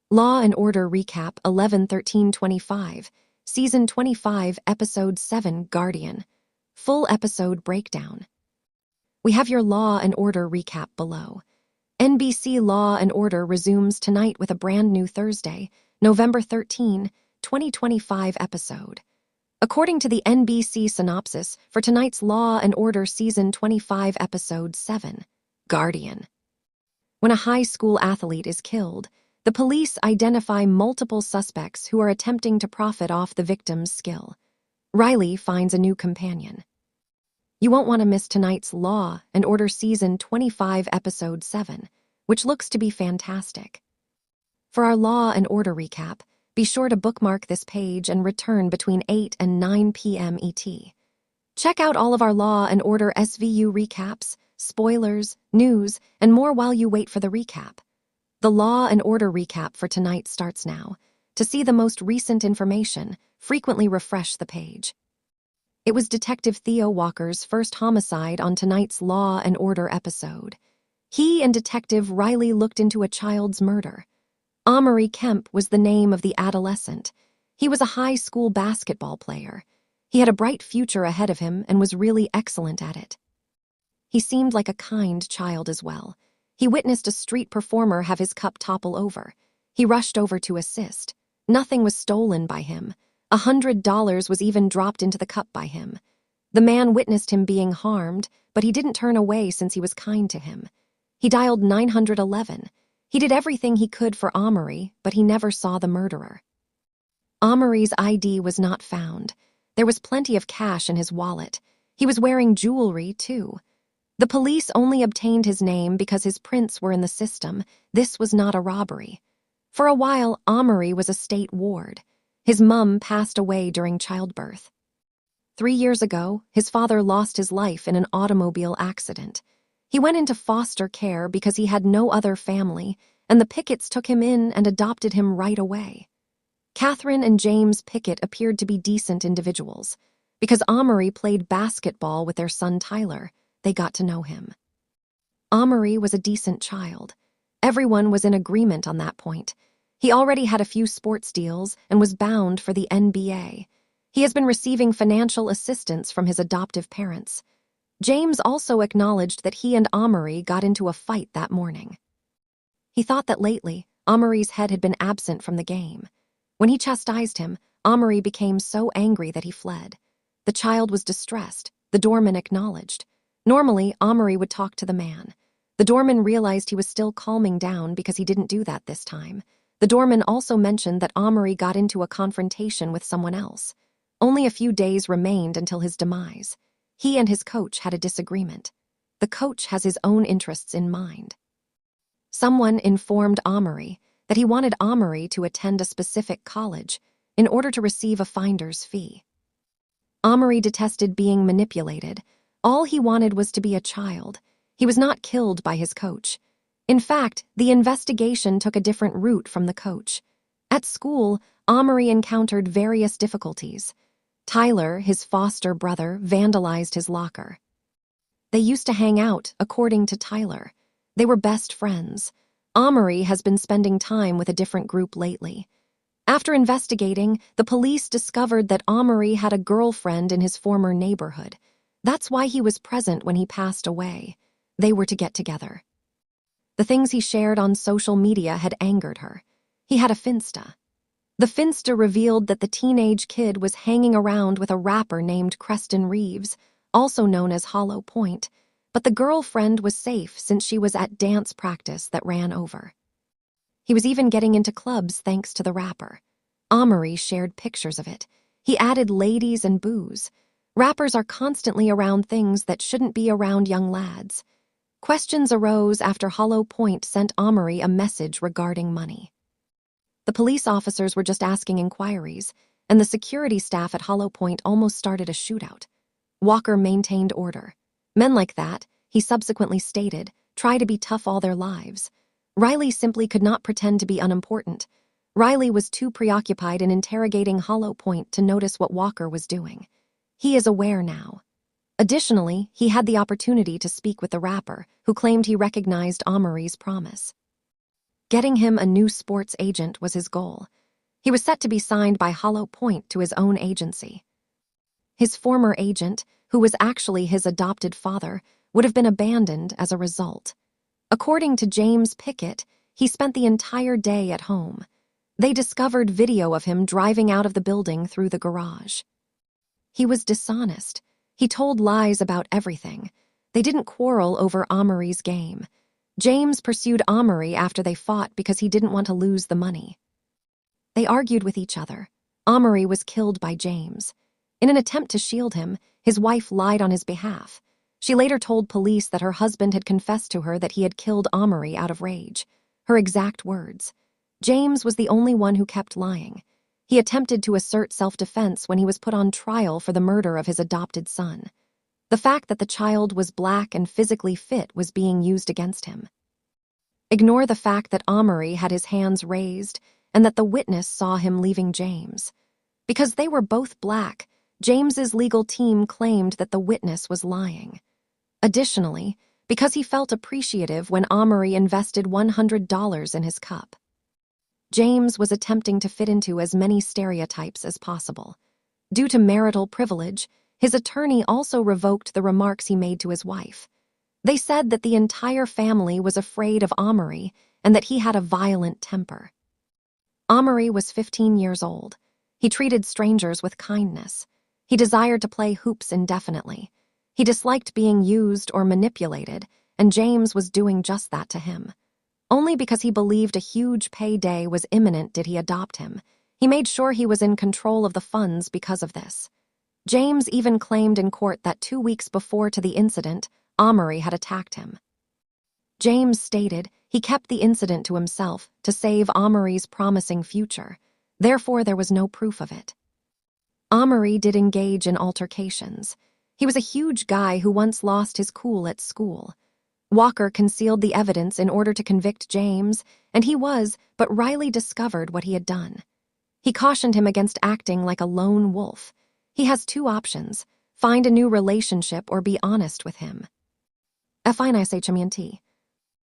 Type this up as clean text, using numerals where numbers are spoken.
Law and Order Recap 11/13/25, Season 25, Episode 7, Guardian. Full episode breakdown. We have your Law and Order recap below. NBC Law and Order resumes tonight with a brand new Thursday, November 13, 2025 episode. According to the NBC synopsis for tonight's Law and Order Season 25, Episode 7, Guardian. When a high school athlete is killed, the police identify multiple suspects who are attempting to profit off the victim's skill. Riley finds a new companion. You won't want to miss tonight's Law and Order Season 25, Episode 7, which looks to be fantastic. For our Law and Order recap, be sure to bookmark this page and return between 8 and 9 p.m. ET. Check out all of our Law and Order SVU recaps, spoilers, news, and more while you wait for the recap. The Law and Order recap for tonight starts now. To see the most recent information, frequently refresh the page. It was Detective Theo Walker's first homicide on tonight's Law and Order episode. He and Detective Riley looked into a child's murder. Amory Kemp was the name of the adolescent. He was a high school basketball player. He had a bright future ahead of him and was really excellent at it. He seemed like a kind child as well. He witnessed a street performer have his cup topple over. He rushed over to assist. Nothing was stolen by him. $100 was even dropped into the cup by him. The man witnessed him being harmed, but he didn't turn away since he was kind to him. He dialed 911. He did everything he could for Amory, but he never saw the murderer. Amory's ID was not found. There was plenty of cash in his wallet. He was wearing jewelry, too. The police only obtained his name because his prints were in the system. This was not a robbery. For a while, Amory was a state ward. His mum passed away during childbirth. 3 years ago, his father lost his life in an automobile accident. He went into foster care because he had no other family, and the Picketts took him in and adopted him right away. Catherine and James Pickett appeared to be decent individuals. Because Amory played basketball with their son Tyler, they got to know him. Amory was a decent child. Everyone was in agreement on that point. He already had a few sports deals and was bound for the NBA. He has been receiving financial assistance from his adoptive parents. James also acknowledged that he and Amory got into a fight that morning. He thought that lately, Amory's head had been absent from the game. When he chastised him, Amory became so angry that he fled. The child was distressed. The doorman acknowledged. Normally, Amory would talk to the man. The doorman realized he was still calming down because he didn't do that this time. The doorman also mentioned that Amory got into a confrontation with someone else. Only a few days remained until his demise. He and his coach had a disagreement. The coach has his own interests in mind. Someone informed Amory that he wanted Amory to attend a specific college in order to receive a finder's fee. Amory detested being manipulated. All he wanted was to be a child. He was not killed by his coach. In fact, the investigation took a different route from the coach. At school, Amory encountered various difficulties. Tyler, his foster brother, vandalized his locker. They used to hang out, according to Tyler. They were best friends. Amory has been spending time with a different group lately. After investigating, the police discovered that Amory had a girlfriend in his former neighborhood. That's why he was present when he passed away. They were to get together. The things he shared on social media had angered her. He had a Finsta. The Finsta revealed that the teenage kid was hanging around with a rapper named Creston Reeves, also known as Hollow Point, but the girlfriend was safe since she was at dance practice that ran over. He was even getting into clubs thanks to the rapper. Amory shared pictures of it. He added ladies and booze. Rappers are constantly around things that shouldn't be around young lads. Questions arose after Hollow Point sent Amory a message regarding money. The police officers were just asking inquiries, and the security staff at Hollow Point almost started a shootout. Walker maintained order. Men like that, he subsequently stated, try to be tough all their lives. Riley simply could not pretend to be unimportant. Riley was too preoccupied in interrogating Hollow Point to notice what Walker was doing. He is aware now. Additionally, he had the opportunity to speak with the rapper, who claimed he recognized Amory's promise. Getting him a new sports agent was his goal. He was set to be signed by Hollow Point to his own agency. His former agent, who was actually his adopted father, would have been abandoned as a result. According to James Pickett, he spent the entire day at home. They discovered video of him driving out of the building through the garage. He was dishonest. He told lies about everything. They didn't quarrel over Amory's game. James pursued Amory after they fought because he didn't want to lose the money. They argued with each other. Amory was killed by James. In an attempt to shield him, his wife lied on his behalf. She later told police that her husband had confessed to her that he had killed Amory out of rage. Her exact words. James was the only one who kept lying. He attempted to assert self-defense when he was put on trial for the murder of his adopted son. The fact that the child was black and physically fit was being used against him. Ignore the fact that Amory had his hands raised and that the witness saw him leaving James. Because they were both black, James's legal team claimed that the witness was lying. Additionally, because he felt appreciative when Amory invested $100 in his cup. James was attempting to fit into as many stereotypes as possible. Due to marital privilege, his attorney also revoked the remarks he made to his wife. They said that the entire family was afraid of Amory and that he had a violent temper. Amory was 15 years old. He treated strangers with kindness. He desired to play hoops indefinitely. He disliked being used or manipulated, and James was doing just that to him. Only because he believed a huge payday was imminent did he adopt him. He made sure he was in control of the funds because of this. James even claimed in court that 2 weeks before to the incident, Amory had attacked him. James stated he kept the incident to himself to save Amory's promising future. Therefore, there was no proof of it. Amory did engage in altercations. He was a huge guy who once lost his cool at school. Walker concealed the evidence in order to convict James, and he was, but Riley discovered what he had done. He cautioned him against acting like a lone wolf. He has 2 options: find a new relationship or be honest with him. FINISHMNT.